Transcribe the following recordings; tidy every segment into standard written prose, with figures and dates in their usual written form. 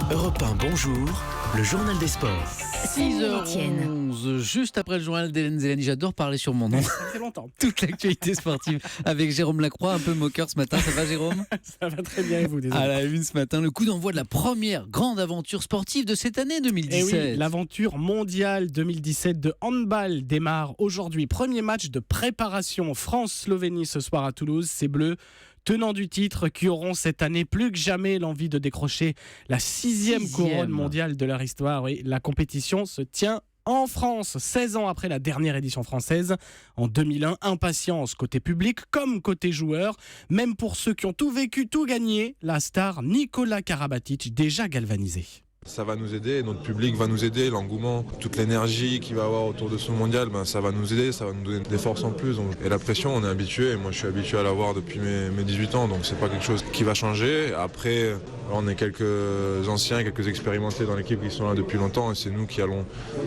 Europe 1, bonjour, le journal des sports. 6h11, juste après le journal d'Hélène Zélani. J'adore parler sur mon nom. Ça fait longtemps. Toute l'actualité sportive avec Jérôme Lacroix, un peu moqueur ce matin. Ça va, Jérôme? Ça va très bien et vous, désolé. À la une ce matin, le coup d'envoi de la première grande aventure sportive de cette année 2017. Et oui, l'aventure mondiale 2017 de handball démarre aujourd'hui. Premier match de préparation France-Slovénie ce soir à Toulouse. Ces Bleus, tenants du titre, qui auront cette année plus que jamais l'envie de décrocher la sixième couronne mondiale de leur histoire. Oui, la compétition se tient en France, 16 ans après la dernière édition française. En 2001, impatience côté public comme côté joueur. Même pour ceux qui ont tout vécu, tout gagné, la star Nikola Karabatic déjà galvanisé. Ça va nous aider, notre public va nous aider, l'engouement, toute l'énergie qu'il va y avoir autour de ce mondial, ça va nous aider, ça va nous donner des forces en plus. Et la pression, on est habitué, moi je suis habitué à l'avoir depuis mes 18 ans, donc c'est pas quelque chose qui va changer. Après, on est quelques anciens, quelques expérimentés dans l'équipe qui sont là depuis longtemps et c'est nous qui allons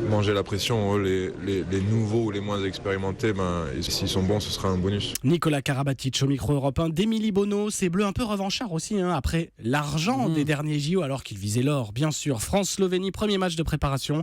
manger la pression. Eux, les nouveaux ou les moins expérimentés, et s'ils sont bons, ce sera un bonus. Nikola Karabatic au micro européen d'Émilie Bonneau, ces Bleus un peu revanchards aussi, après l'argent des derniers JO alors qu'ils visaient l'or, bien sûr. France-Slovénie, premier match de préparation,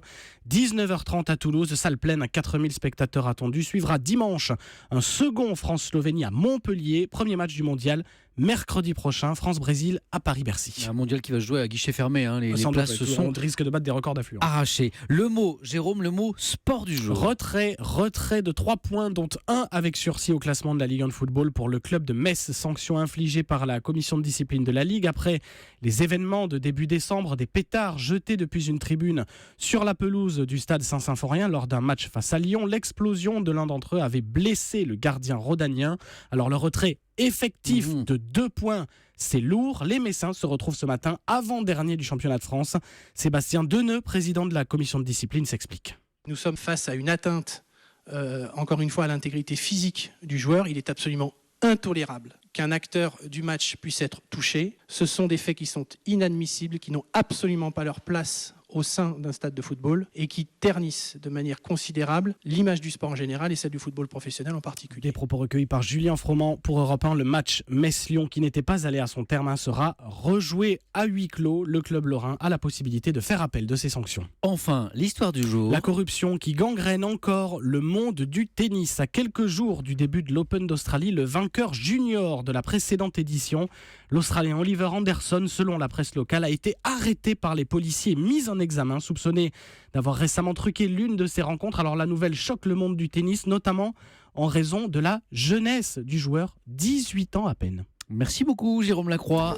19h30 à Toulouse, salle pleine à 4000 spectateurs attendus. Suivra dimanche un second France-Slovénie à Montpellier, premier match du mondial. Mercredi prochain, France-Brésil à Paris-Bercy. Un mondial qui va se jouer à guichet fermé. Les places se sont on risque de battre des records d'affluence. arrachées. Le mot, Jérôme, le mot sport du jour. Retrait de 3 points, dont 1 avec sursis au classement de la Ligue 1 de football pour le club de Metz. Sanction infligée par la commission de discipline de la Ligue après les événements de début décembre, des pétards jetés depuis une tribune sur la pelouse du stade Saint-Symphorien lors d'un match face à Lyon. L'explosion de l'un d'entre eux avait blessé le gardien rhodanien. Alors le retrait effectif de 2 points, c'est lourd. Les Messins se retrouvent ce matin avant-dernier du championnat de France. Sébastien Deneux, président de la commission de discipline, s'explique. Nous sommes face à une atteinte, encore une fois, à l'intégrité physique du joueur. Il est absolument intolérable qu'un acteur du match puisse être touché. Ce sont des faits qui sont inadmissibles, qui n'ont absolument pas leur place au sein d'un stade de football et qui ternissent de manière considérable l'image du sport en général et celle du football professionnel en particulier. Des propos recueillis par Julien Froment pour Europe 1. Le match Metz-Lyon, qui n'était pas allé à son terme, sera rejoué à huis clos. Le club lorrain a la possibilité de faire appel de ses sanctions. Enfin, l'histoire du jour. La corruption qui gangrène encore le monde du tennis. À quelques jours du début de l'Open d'Australie, le vainqueur junior de la précédente édition, l'Australien Oliver Anderson, selon la presse locale, a été arrêté par les policiers, mis en examen, soupçonné d'avoir récemment truqué l'une de ses rencontres. Alors la nouvelle choque le monde du tennis, notamment en raison de la jeunesse du joueur, 18 ans à peine. Merci beaucoup, Jérôme Lacroix.